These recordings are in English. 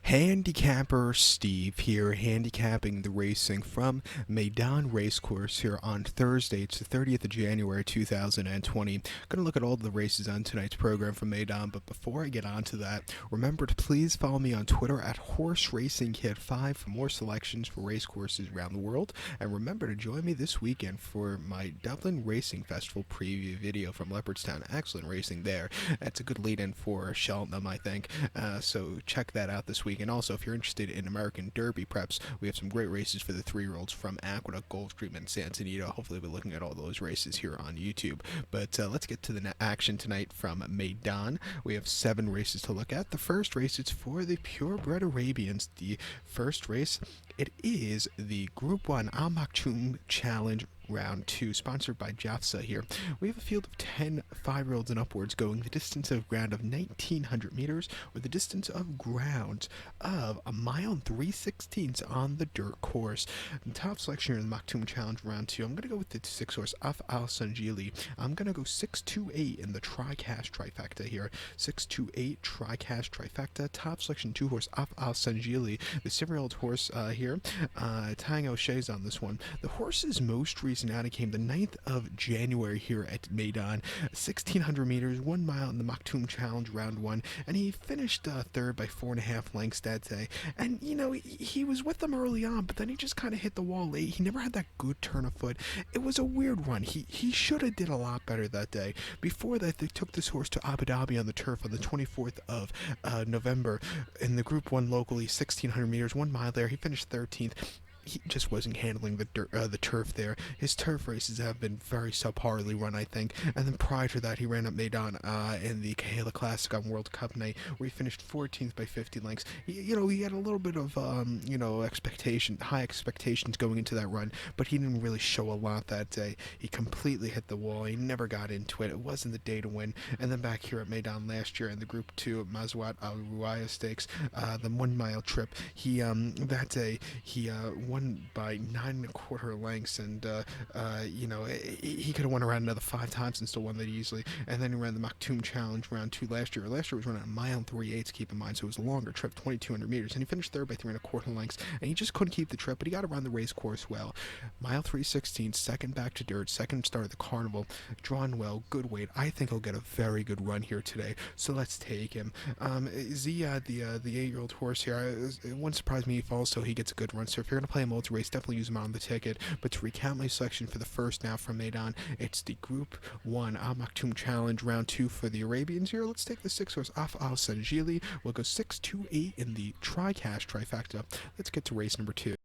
Handicapper Steve here, handicapping the racing from Meydan Racecourse here on Thursday. It's the 30th of January 2020. Going to look at all the races on tonight's program from Meydan, but before I get on to that, remember to please follow me on Twitter at HorseRacingKid5 for more selections for racecourses around the world, and remember to join me this weekend for my Dublin Racing Festival preview video from Leopardstown. Excellent racing there. That's a good lead-in for Cheltenham, I think, so check that out this week. And also, if you're interested in American Derby preps, we have some great races for the 3-year-olds from Aqueduct, Gulfstream, and Sant'Anito. Hopefully we'll be looking at all those races here on YouTube. But let's get to the action tonight from Meydan. We have 7 races to look at. The first race is for the purebred Arabians. The first race, it is the Group 1 Maktoum Challenge Round 2, sponsored by JAFSA here. We have a field of 10 5-year-olds and upwards going the distance of ground of 1,900 meters with the distance of ground of 1 mile and 3/16 on the dirt course. The top selection here in the Maktoum Challenge Round 2, I'm going to go with the 6-horse Af Al-Sanjili. I'm going to go 6-2-8 in the tri-cash trifecta here. 6-2-8 tri-cash trifecta. Top selection 2-horse Af Al-Sanjili, the 7-year-old horse here. Tang O'Shea's on this one. The horse's most recent outing came the 9th of January here at Meydan. 1,600 meters, 1 mile in the Maktoum Challenge Round 1, and he finished third by 4.5 lengths that day. And, you know, he was with them early on, but then he just kind of hit the wall late. He never had that good turn of foot. It was a weird run. He should have did a lot better that day. Before that, they took this horse to Abu Dhabi on the turf on the 24th of November in the Group 1 locally, 1,600 meters, 1 mile there. He finished 13th. He just wasn't handling the turf there. His turf races have been very subparly run, I think. And then prior to that, he ran up Meydan in the Kahela Classic on World Cup night, where he finished 14th by 50 lengths. He had a little bit of, high expectations going into that run, but he didn't really show a lot that day. He completely hit the wall. He never got into it. It wasn't the day to win. And then back here at Meydan last year in the Group 2 Mazwat Al-Ruaya Stakes, the 1 mile trip, that day, he won by 9 1/4 lengths, and he could have won around another 5 times and still won that easily. And then he ran the Maktoum Challenge Round 2 last year. Last year was running a 1 mile and 3/8, keep in mind, so it was a longer trip, 2,200 meters, and he finished third by 3 1/4 lengths, and he just couldn't keep the trip, but he got around the race course well. 1 mile 3/16, second back to dirt, second start of the carnival, drawn well, good weight. I think he'll get a very good run here today, so let's take him. Ziyad, the 8-year-old horse here, it wouldn't surprise me if also he gets a good run, so if you're going to play a multi-race, definitely use him on the ticket. But to recount my selection for the first now from Meydan, it's the Group 1 Al Maktoum Challenge Round 2 for the Arabians here. Let's take the 6-horse Af Al-Sanjili. We'll go 6-2-8 in the tri-cash trifecta. Let's get to race number 2.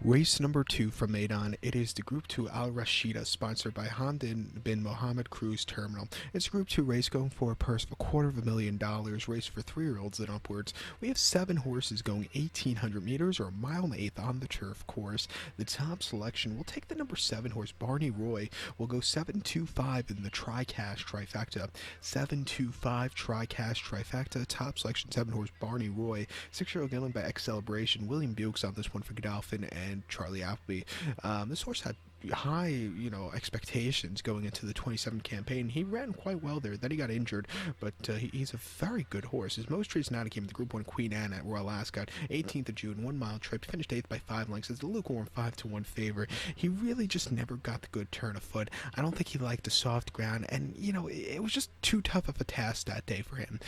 Race number 2 from Meydan, it is the Group 2 Al Rashida, sponsored by Hamdan bin Mohammed Cruise Terminal. It's a Group 2 race going for a purse of $250,000, race for 3-year-olds and upwards. We have 7 horses going 1,800 meters or 1 mile and 1/8 on the turf course. The top selection will take the number 7 horse Barney Roy. We'll go 7-2-5 in the tri-cash trifecta. 7-2-5 tri-cash trifecta. Top selection 7 horse Barney Roy. 6-year-old Gillen by X Celebration. William Bukes on this one for Godolphin and Charlie Appleby. This horse had high, expectations going into the 27 campaign. He ran quite well there. Then he got injured, but he's a very good horse. His most recent outing came in the Group 1 Queen Anne at Royal Ascot, 18th of June, 1 mile trip, finished 8th by 5 lengths. It's a lukewarm 5-1 favor. He really just never got the good turn of foot. I don't think he liked the soft ground, and it was just too tough of a task that day for him.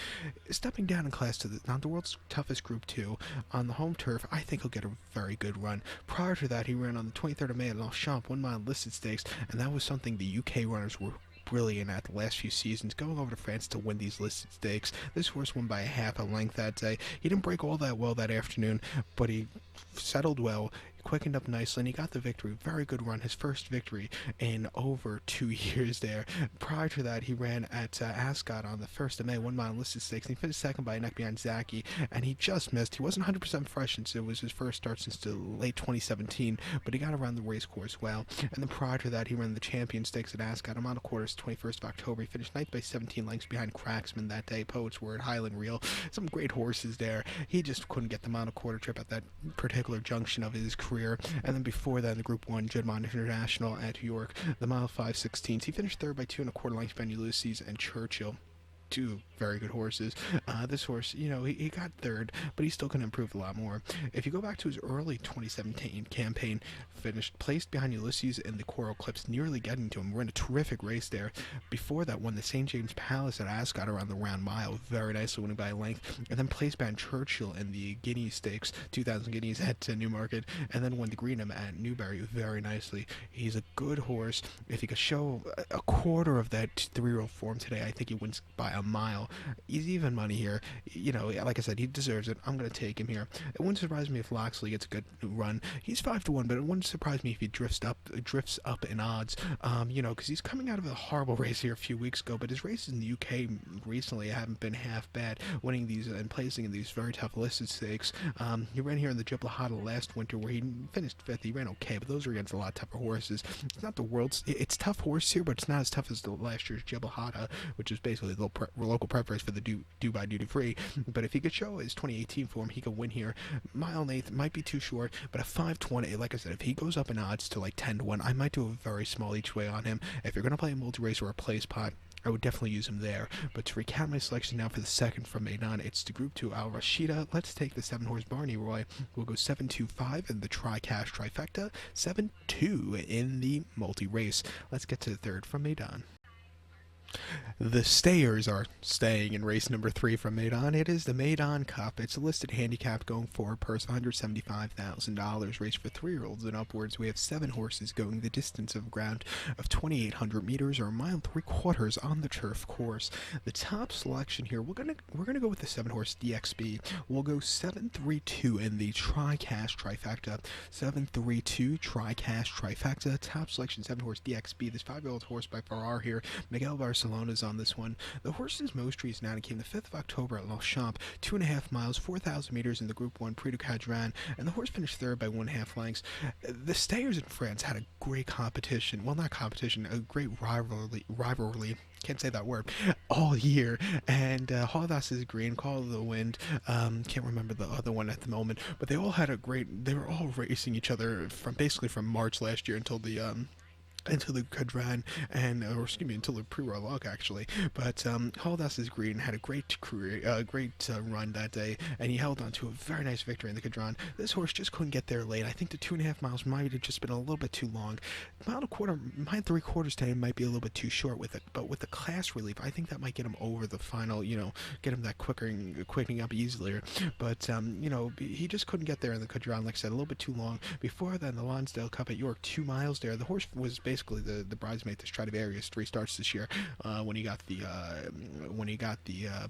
Stepping down in class to the world's toughest Group 2 on the home turf, I think he'll get a very good run. Prior to that, he ran on the 23rd of May at Longchamp, 1 mile listed stakes, and that was something the UK runners were brilliant at the last few seasons, going over to France to win these listed stakes. This horse won by 1/2 length that day. He didn't break all that well that afternoon, but he settled well, quickened up nicely, and he got the victory. Very good run, his first victory in over 2 years there. Prior to that, he ran at Ascot on the 1st of May, 1 mile listed stakes, and he finished second by a neck behind Zaki, and he just missed. He wasn't 100% fresh since it was his first start since the late 2017, but he got around the race course well. And then prior to that, he ran the Champion Stakes at Ascot, a mile and 1/4, 21st of October. He finished 9th by 17 lengths behind Cracksman that day. Poets Word, Highland Reel, some great horses there. He just couldn't get the mile and 1/4 trip at that particular junction of his career. And then before that, in the Group 1 Juddmonte International at York, the mile 5/16. He finished third by 2 1/4 lengths behind Ulysses and Churchill. 2 very good horses. This horse, he got third, but he's still going to improve a lot more. If you go back to his early 2017 campaign, placed behind Ulysses in the Coral Clips, nearly getting to him. Ran a terrific race there. Before that, won the St. James Palace at Ascot around the round mile, very nicely winning by a length, and then placed behind Churchill in the Guineas Stakes, 2,000 guineas at Newmarket, and then won the Greenham at Newbury very nicely. He's a good horse. If he could show a quarter of that 3-year-old form today, I think he wins by a mile. He's even money here. Like I said, he deserves it. I'm going to take him here. It wouldn't surprise me if Loxley gets a good run. He's 5-1, but it wouldn't surprise me if he drifts up in odds. Because he's coming out of a horrible race here a few weeks ago, but his races in the UK recently haven't been half bad, winning these and placing in these very tough listed stakes. He ran here in the Gibraltar last winter where he finished 5th. He ran okay, but those are against a lot tougher horses. It's not the world's... It's tough horse here, but it's not as tough as the last year's Gibraltar, which is basically the local prep race for the Dubai Duty Free. But if he could show his 2018 form, he could win here. Mile and 8th might be too short, but a 5-20, like I said, if he goes up in odds to like 10-1, I might do a very small each way on him. If you're going to play a multi-race or a place pot, I would definitely use him there. But to recap my selection now for the second from Meydan, it's the Group 2 Al Rashida. Let's take the 7-horse Barney Roy. We'll go 7-2-5 in the Tri-Cash Trifecta, 7-2 in the multi-race. Let's get to the third from Meydan. The stayers are staying in race number 3 from Meydan. It is the Meydan Cup. It's a listed handicap going for a purse of $175,000. Race for 3-year-olds and upwards. We have 7 horses going the distance of ground of 2,800 meters or a mile and 3/4 on the turf course. The top selection here, we're gonna go with the 7-horse DXB. We'll go 7-3-2 in the Tri-Cash Trifecta. 7-3-2 Tri-Cash Trifecta. Top selection 7-horse DXB. This 5-year-old horse by Farrar here. Miguel Barcelona's on this one. The horse's most recent outing came the 5th of October at Longchamp, 2.5 miles, 4,000 meters in the Group 1 Prix du Cadran, and the horse finished third by 1.5 lengths. The stayers in France had a great competition, well, not competition, a great rivalry, can't say that word, all year, and Haudas is green, Call of the Wind, can't remember the other one at the moment, but they all had they were all racing each other from March last year until the Cadran until the pre-Royal Luck actually. But Haldas's Green had a great run that day, and he held on to a very nice victory in the Cadran. This horse just couldn't get there late. I think the 2.5 miles might have just been a little bit too long. Mile and 3/4 to him might be a little bit too short with it, but with the class relief, I think that might get him over the final, get him that quickening up easier. But he just couldn't get there in the Cadran, like I said, a little bit too long. Before then, the Lonsdale Cup at York, 2 miles there. The horse was basically the bridesmaid to Stradivarius, 3 starts this year, when he got the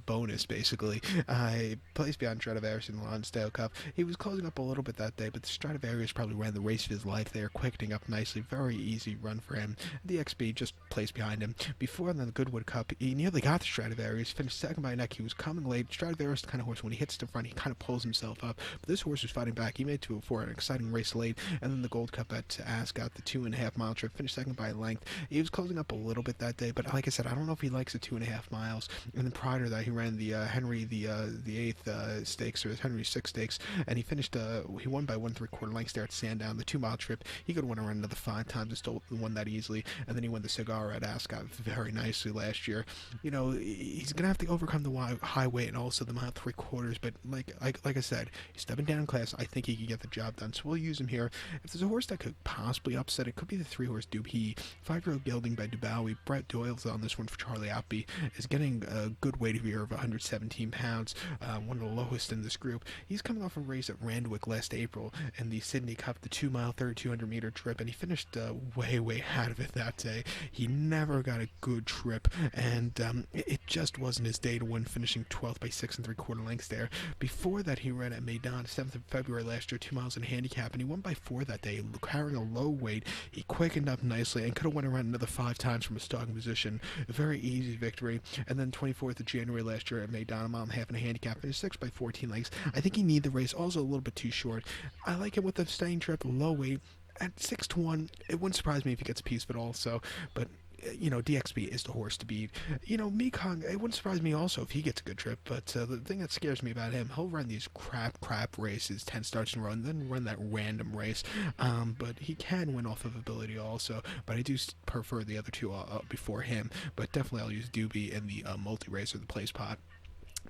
bonus basically. He placed behind Stradivarius in the Lonsdale Cup. He was closing up a little bit that day, but the Stradivarius probably ran the race of his life there, quickening up nicely. Very easy run for him. The XB just placed behind him. Before then, the Goodwood Cup, he nearly got the Stradivarius, finished second by a neck. He was coming late. Stradivarius, the kind of horse, when he hits the front, he kind of pulls himself up. But this horse was fighting back. He made it for an exciting race late. And then the Gold Cup at Ascot, the 2.5 mile trip, finished second by a length. He was closing up a little bit that day, but like I said, I don't know if he likes the 2.5 miles. And then prior to that, he ran the Henry the 8th stakes, or Henry 6 stakes, and he finished. He won by 1 3/4 lengths there at Sandown. The 2 mile trip, he could win around another 5 times and still won that easily. And then he won the Cigar at Ascot very nicely last year. He's gonna have to overcome the high weight and also the mile 3/4. But like I said, he's stepping down in class. I think he can get the job done. So we'll use him here. If there's a horse that could possibly upset, it could be the 3-horse Dubhe. 5-year-old Gelding by Dubowie. Brett Doyle's on this one for Charlie Outby. Is getting a good weight here of 117 pounds, one of the lowest in this group. He's coming off a race at Randwick last April in the Sydney Cup, the 2 mile, 3,200 meter trip, and he finished way out of it that day. He never got a good trip, and it just wasn't his day to win, finishing 12th by 6 3/4 lengths there. Before that, he ran at Meydan, 7th of February last year, 2 miles in handicap, and he won by 4 that day, carrying a low weight. He quickened up nicely and could have went around another 5 times from a starting position. A very easy victory. And then 24th of January last year at Meydan, a mile and a half in a handicap, finished 6th by 14 lengths. I think he needed the race, also a little bit too short. I like him with the staying trip, low weight. At 6-1, it wouldn't surprise me if he gets a piece of it also, but DXB is the horse to beat. Mekong, it wouldn't surprise me also if he gets a good trip, but the thing that scares me about him, he'll run these crap races, 10 starts in a row, and then run that random race, but he can win off of ability also, but I do prefer the other two before him, but definitely I'll use Doobie in the multi-race or the place pot.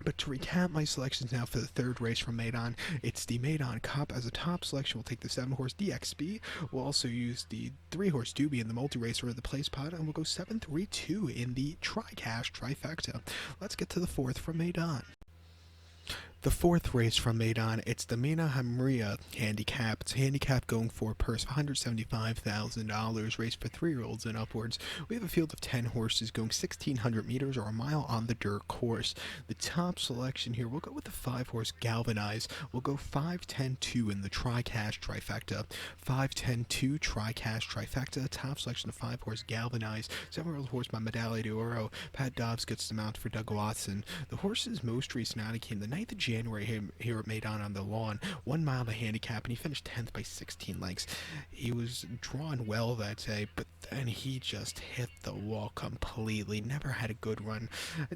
But to recap my selections now for the third race from Meydan, it's the Meydan Cup. As a top selection, we'll take the 7-horse DXB. We'll also use the 3-horse Doobie in the multi-racer of the place pod, and we'll go 7-3-2 in the tri-cash trifecta. Let's get to the fourth from Meydan. The fourth race from Meydan, it's the Mina Hamria handicap. It's a handicap going for a purse of $175,000, race for 3-year-olds and upwards. We have a field of 10 horses going 1,600 meters or a mile on the dirt course. The top selection here, we'll go with the 5-horse Galvanize. We'll go 5-10-2 in the tri-cash trifecta. 5-10-2 tri-cash trifecta. Top selection of 5-horse Galvanize. 7-year-old horse by Medaglia d'Oro. Pat Dobbs gets the mount for Doug Watson. The horse's most recent outing came the 9th of January here at Meydan on the lawn. 1 mile the handicap, and he finished 10th by 16 lengths. He was drawn well that day, but then he just hit the wall completely. Never had a good run.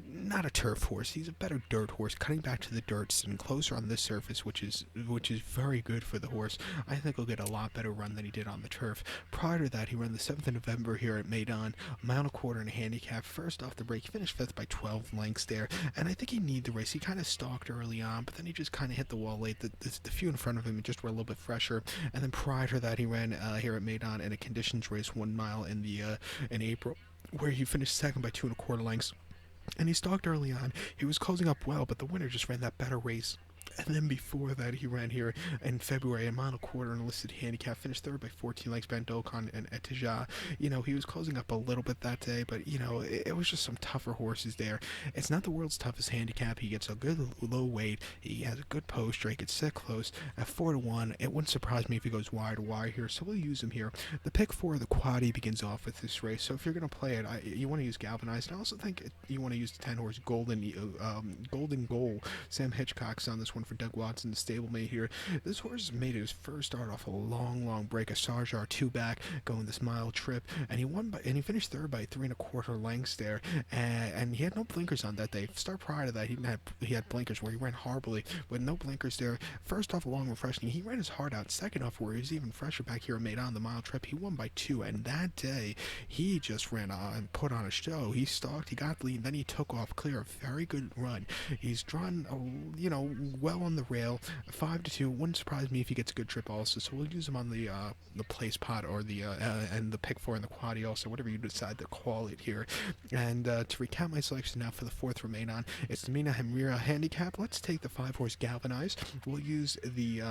Not a turf horse. He's a better dirt horse, cutting back to the dirt, sitting closer on this surface, which is very good for the horse. I think he'll get a lot better run than he did on the turf. Prior to that, he ran the 7th of November here at Meydan, a mile and a quarter and a handicap. First off the break, he finished 5th by 12 lengths there, and I think he needed the race. He kind of stalked early on, but then he just kind of hit the wall late. The few in front of him just were a little bit fresher, and then prior to that, he ran here at Meydan in a conditions race, 1 mile in April, where he finished second by 2 1/4 lengths. And he stalked early on. He was closing up well, but the winner just ran that better race. And then before that, he ran here in February, a mile and a quarter in a listed handicap, finished third by 14 lengths, Ben Dokon and Etija. He was closing up a little bit that day, but, it was just some tougher horses there. It's not the world's toughest handicap. He gets a good low weight. He has a good poster. He could sit close. At 4-1, it wouldn't surprise me if he goes wire to wire here, so we'll use him here. The pick 4 of the quaddy begins off with this race, so if you're going to play it, you want to use Galvanized. I also think you want to use the 10-horse Golden Goal. Sam Hitchcock's on this one for Doug Watson, the stablemate here. This horse made his first start off a long break, a Sarge R2 back, going this mile trip, and he finished third by 3 1/4 lengths there, and he had no blinkers on that day. Start prior to that, he had blinkers where he ran horribly, but no blinkers there. First off, long refreshing, he ran his heart out. Second off, where he was even fresher back here and made on the mile trip, he won by 2, and that day, he just ran on and put on a show. He stalked, he got the lead, then he took off clear. A very good run. He's drawn, well on the rail, 5-2. Wouldn't surprise me if he gets a good trip also. So we'll use him on the place pot or and the pick 4 and the quaddy also, whatever you decide to call it here. And to recap my selection now for the fourth remain on, it's the Mina Hamria handicap. Let's take the 5-horse Galvanize. We'll use the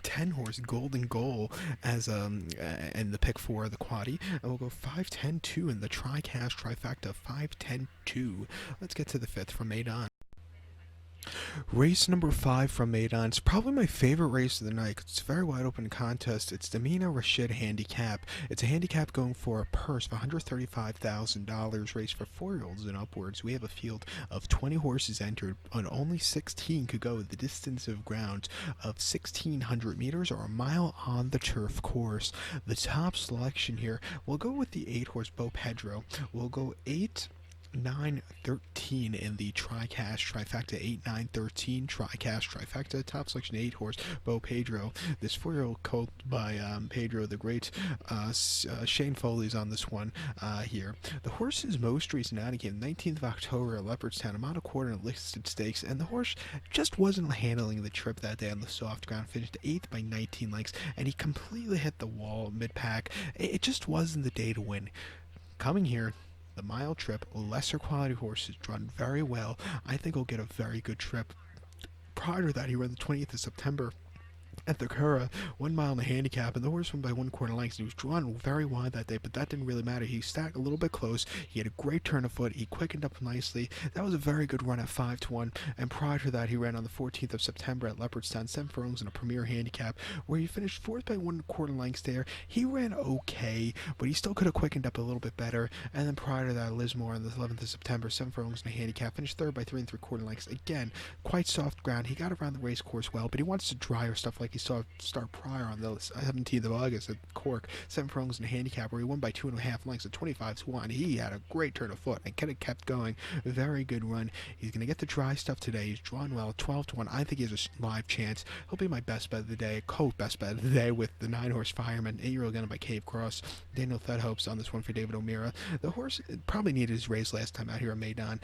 10-horse Golden Goal as and the pick 4 of the quaddy, and we'll go 5-10-2 in the tri-cash trifecta. 5-10-2. Let's get to the fifth from Meydan. Race number 5 from Meydan. It's probably my favorite race of the night. It's a very wide open contest. It's the Mina Rashid handicap. It's a handicap going for a purse of $135,000, race for 4-year-olds and upwards. We have a field of 20 horses entered, and only 16 could go the distance of ground of 1,600 meters or a mile on the turf course. The top selection here, we'll go with the 8-horse Bo Pedro. We'll go 8-9-13 in the tri-cash trifecta. 8-9-13 tri-cash trifecta. Top selection 8-horse Bo Pedro. This 4-year-old colt by Pedro the Great. Shane Foley's on this one here. The horse's most recent outing came 19th of October at Leopardstown, a mile and a quarter in listed stakes, and the horse just wasn't handling the trip that day on the soft ground. Finished 8th by 19 lengths, and he completely hit the wall mid-pack. It just wasn't the day to win. Coming here, the mile trip, lesser quality horses, run very well. I think he'll get a very good trip. Prior to that, he ran the 20th of September at the Cura, 1 mile in the handicap, and the horse won by 1/4 lengths. He was drawn very wide that day, but that didn't really matter. He stacked a little bit close. He had a great turn of foot. He quickened up nicely. That was a very good run at 5-1. And prior to that, he ran on the 14th of September at Leopardstown, 7 furlongs in a premier handicap, where he finished 4th by 1/4 lengths there. He ran okay, but he still could have quickened up a little bit better. And then prior to that, Lismore on the 11th of September, 7 furlongs in a handicap, finished 3rd by 3 3/4 lengths. Again, quite soft ground. He got around the race course well, but he wants to drier stuff like he saw start prior on the 17th of August at Cork, 7 furlongs in a handicap where he won by 2.5 lengths at 25-1. He had a great turn of foot and kind of kept going. Very good run. He's going to get the dry stuff today. He's drawn well, 12-1. I think he has a live chance. He'll be my best bet of the day, co-best bet of the day with the 9-horse Fireman, 8-year-old gunner by Cave Cross. Daniel Thudhopes on this one for David O'Meara. The horse probably needed his race last time out here at Meydan.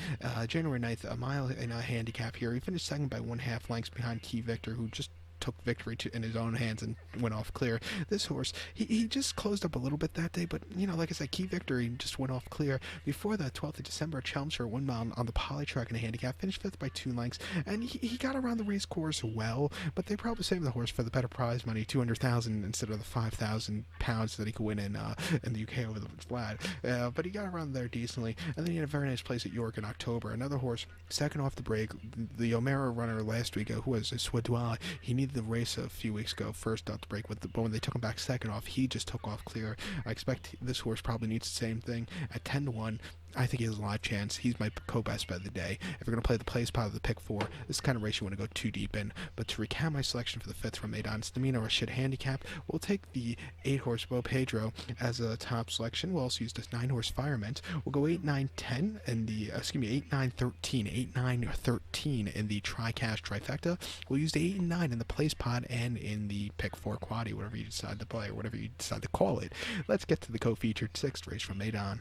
January 9th, a mile in a handicap here. He finished second by 1.5 lengths behind Key Victor, who just took victory in his own hands and went off clear. This horse, he just closed up a little bit that day, but, like I said, Key Victory just went off clear. Before that, 12th of December at Chelmsford, 1 mile on the poly track in a handicap, finished 5th by 2 lengths, and he got around the race course well, but they probably saved the horse for the better prize money, $200,000 instead of the £5,000 that he could win in the UK over the flat. But he got around there decently, and then he had a very nice place at York in October. Another horse, second off the break, the O'Meara runner last week, who was Swadwala, he needed the race a few weeks ago, first off the break, but when they took him back second off, he just took off clear. I expect this horse probably needs the same thing. At 10-1, I think he has a live chance. He's my co-best bet of the day. If we're going to play the place pot of the pick 4, this is the kind of race you want to go too deep in. But to recap my selection for the 5th from Meydan Stamina Rashid handicap, we'll take the 8-horse Bo Pedro as a top selection. We'll also use this 9-horse Fireman. We'll go 8, 9, 10 in the, 8, 9, 13. 8, 9, 13 in the tri-cash trifecta. We'll use the 8 and 9 in the place pot and in the pick 4 quaddy, whatever you decide to play or whatever you decide to call it. Let's get to the co-featured 6th race from Meydan.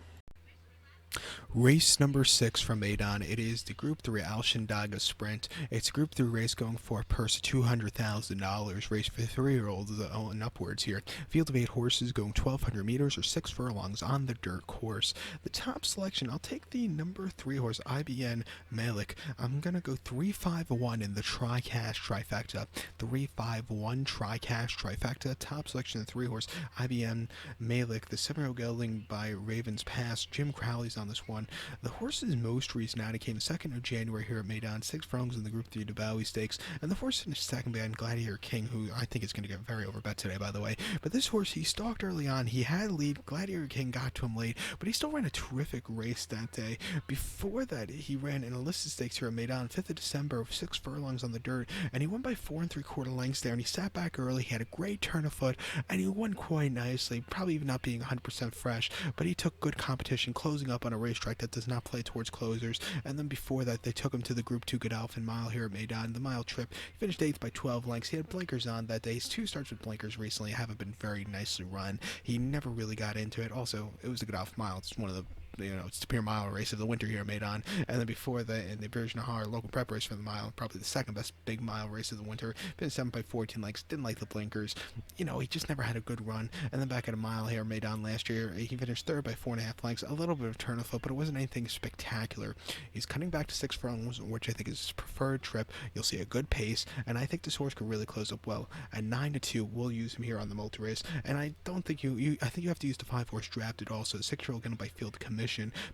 Race number 6 from Meydan. It is the Group 3 Shindagha Sprint. It's a Group 3 race going for a purse of $200,000. Race for 3-year-olds and upwards here. Field of 8 horses going 1,200 meters or 6 furlongs on the dirt course. The top selection, I'll take the number 3 horse IBN Malik. I'm going to go 3-5-1 in the tri-cash trifecta. 3-5-1 tri-cash trifecta. Top selection, the 3 horse IBN Malik. The 7-year-old gelding by Ravens Pass. Jim Crowley's on this one. The horse's most recent outing came the 2nd of January here at Meydan, 6 furlongs in the Group 3 Dubawi Stakes, and the horse finished second behind Gladiator King, who I think is going to get very overbet today, by the way. But this horse, he stalked early on. He had a lead. Gladiator King got to him late, but he still ran a terrific race that day. Before that, he ran an enlisted stakes here at Meydan, 5th of December, 6 furlongs on the dirt, and he won by 4 3/4 lengths there, and he sat back early. He had a great turn of foot, and he won quite nicely, probably even not being 100% fresh, but he took good competition, closing up on a racetrack that does not play towards closers. And then before that, they took him to the Group 2 Godolphin Mile here at Meydan, the mile trip. He finished 8th by 12 lengths. He had blinkers on that day. His 2 starts with blinkers recently haven't been very nicely run. He never really got into it. Also, it was the Godolphin Mile. It's one of the it's the premier mile race of the winter here at Meydan. And then before that, in the Virgin-Nahar local prep race for the mile, probably the second best big mile race of the winter, finished 7 by 14 lengths, didn't like the blinkers. He just never had a good run. And then back at a mile here at Meydan last year, he finished 3rd by 4.5 lengths, a little bit of turn of foot, but it wasn't anything spectacular. He's cutting back to 6 furlongs, which I think is his preferred trip. You'll see a good pace, and I think this horse could really close up well. At 9-2, we'll use him here on the multi-race, and I don't think I think you have to use the 5-horse drafted also. The 6-year-old going by Field Commission.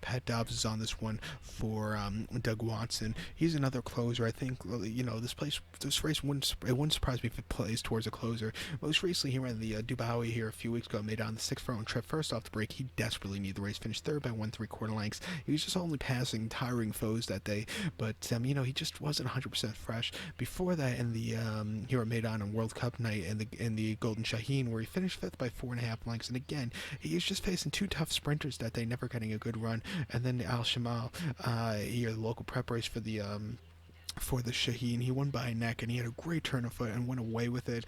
Pat Dobbs is on this one for Doug Watson. He's another closer. I think this race wouldn't surprise me if it plays towards a closer. Most recently, he ran the Dubawi here a few weeks ago, made on the 6 furlong trip. First off the break, he desperately needed the race. Finished 3rd by 1 3/4 lengths. He was just only passing tiring foes that day, but he just wasn't 100% fresh. Before that, in the here at Meydan on World Cup night in the Golden Shaheen, where he finished 5th by 4.5 lengths, and again, he was just facing 2 tough sprinters that day, never getting a good run. And then Al Shamal, here, the local prep race for the Shaheen, he won by a neck, and he had a great turn of foot and went away with it.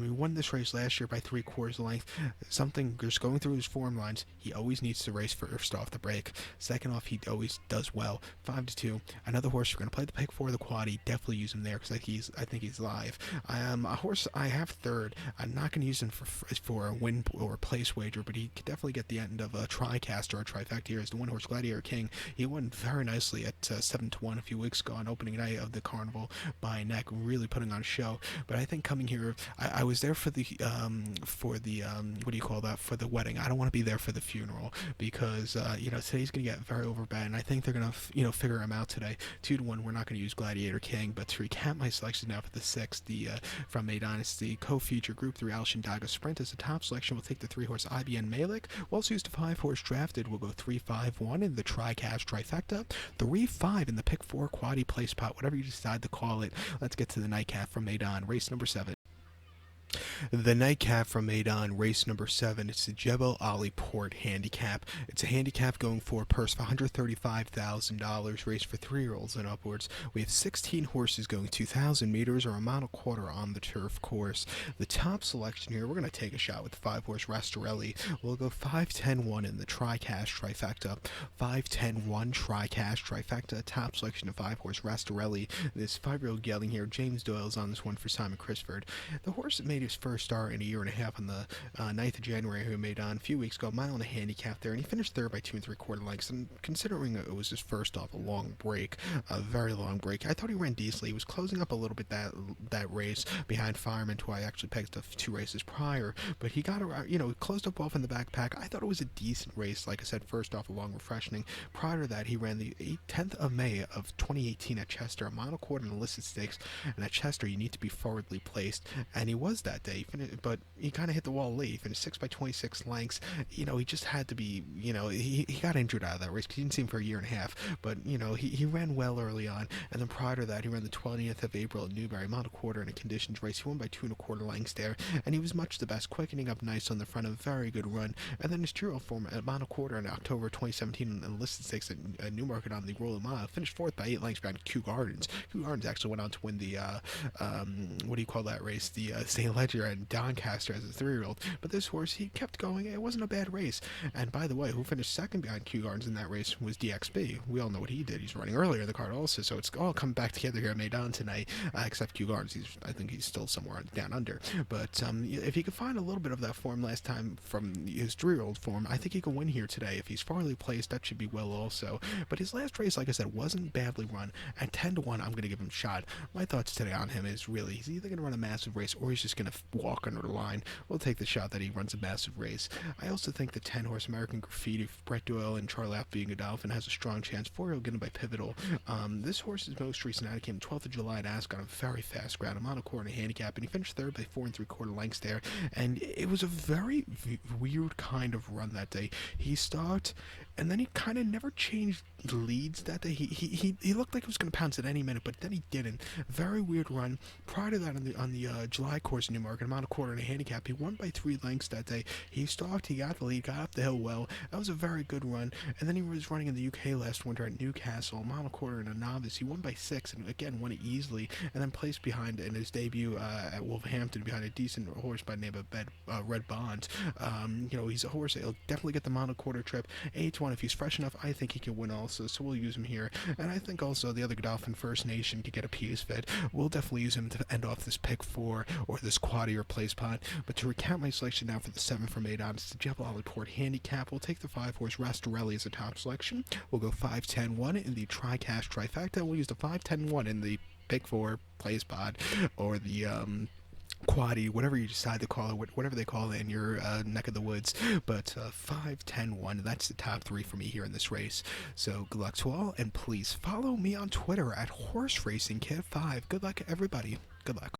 He won this race last year by 3/4 length. Something just going through his form lines. He always needs to race first off the break. Second off, he always does well. 5-2. Another horse we're going to play the pick 4 the quad. Definitely use him there because I think he's live. A horse I have 3rd. I'm not going to use him for a win or a place wager, but he could definitely get the end of a tricast or a trifecta here. Is the 1-horse Gladiator King. He won very nicely at 7-1 a few weeks ago on opening night of the carnival by a neck, really putting on a show. But I think coming here, I was there for the what do you call that, for the wedding. I don't want to be there for the funeral because today's gonna get very overbet, and I think they're gonna figure him out today. 2-1. We're not gonna use Gladiator King, but to recap my selection now for the 6th, from Meydan, it's the co-feature Group 3 Shindagha Sprint as the top selection. We'll take the 3-horse IBN Malik. We'll also use the 5-horse drafted. We'll go 3-5-1 in the tri-cash trifecta, 3-5 in the pick 4 quaddy place pot, whatever you decide to call it. Let's get to the nightcap from Meydan, race number 7. The nightcap from Meydan, race number 7. It's the Jebel Ali Port handicap. It's a handicap going for a purse of $135,000, race for 3-year-olds and upwards. We have 16 horses going 2,000 meters or a mile and a quarter on the turf course. The top selection here, we're going to take a shot with the 5-horse Rashidiya. We'll go 5-10-1 in the tri-cash trifecta. 5-10-1 tri-cash trifecta. Top selection of 5-horse Rashidiya. This 5-year-old gelding here, James Doyle's on this one for Simon Crisford. The horse made his first start in a year and a half on the 9th of January, who made on a few weeks ago, mile and a handicap there, and he finished third by 2 3/4 lengths. And considering it was his first off a long break, a very long break, I thought he ran decently. He was closing up a little bit that race behind Fireman, who I actually pegged 2 races prior, but he got around, closed up well in the backpack. I thought it was a decent race. Like I said, first off a long refreshing. Prior to that, he ran the 10th of May of 2018 at Chester, a mile and a quarter in the listed stakes, and at Chester you need to be forwardly placed, and he was that day, but he kind of hit the wall late. He finished 6 by 26 lengths. He just had to be, he got injured out of that race because he didn't see him for a year and a half, but, he ran well early on, and then prior to that, he ran the 20th of April at Newbury, mile and a quarter in a conditions race. He won by 2 1/4 lengths there, and he was much the best, quickening up nice on the front, a very good run, and then his true form at mile and a quarter in October 2017 in listed stakes at Newmarket on the Rolling Mile, finished 4th by 8 lengths behind Kew Gardens. Kew Gardens actually went on to win the, what do you call that race? The St. Ledger and Doncaster as a 3-year-old, but this horse, he kept going. It wasn't a bad race, and by the way, who finished second behind Kew Gardens in that race was DXB. We all know what he did. He's running earlier in the card also, so it's all coming back together here at Meydan tonight, except Kew Gardens. I think he's still somewhere down under, but if he could find a little bit of that form last time from his 3-year-old form, I think he can win here today. If he's farly placed, that should be well also, but his last race, like I said, wasn't badly run. At 10-1, I'm going to give him a shot. My thoughts today on him is really, he's either going to run a massive race or he's just going to walk under the line. We'll take the shot that he runs a massive race. I also think the 10-horse American Graffiti, Brett Doyle and Charlie Being a Dolphin, has a strong chance. 4-year-old getting by Pivotal. This horse's most recent out came 12th of July at Ascot on a very fast ground, a mile and a quarter and a handicap, and he finished third by 4 3/4 lengths there, and it was a very weird kind of run that day. He stalked, and then he kind of never changed leads that day. He looked like he was going to pounce at any minute, but then he didn't. Very weird run. Prior to that, on the July course in Newmarket, a mile and a quarter and a handicap, he won by 3 lengths that day. He stalked, he got the lead, got up the hill well. That was a very good run. And then he was running in the UK last winter at Newcastle, a mile and a quarter and a novice. He won by 6, and again won it easily, and then placed behind in his debut at Wolverhampton behind a decent horse by the name of Red Bonds. He's a horse that'll definitely get the mile and a quarter trip. 8-1, if he's fresh enough, I think he can win also, so we'll use him here. And I think also the other Godolphin First Nation could get a piece of it. We'll definitely use him to end off this pick 4 or this quaddy or place pot. But to recap my selection now for the 7 from Meydan, it's the Jebel Ali Port handicap. We'll take the 5-horse Rashidiya as a top selection. We'll go 5-10-1 in the tri-cash trifecta. We'll use the 5-10-1 in the pick 4 place pot or the quaddy, whatever you decide to call it, whatever they call it in your neck of the woods. But 5-10-1, that's the top 3 for me here in this race. So good luck to all, and please follow me on Twitter at HorseRacingKid5. Good luck, everybody. Good luck.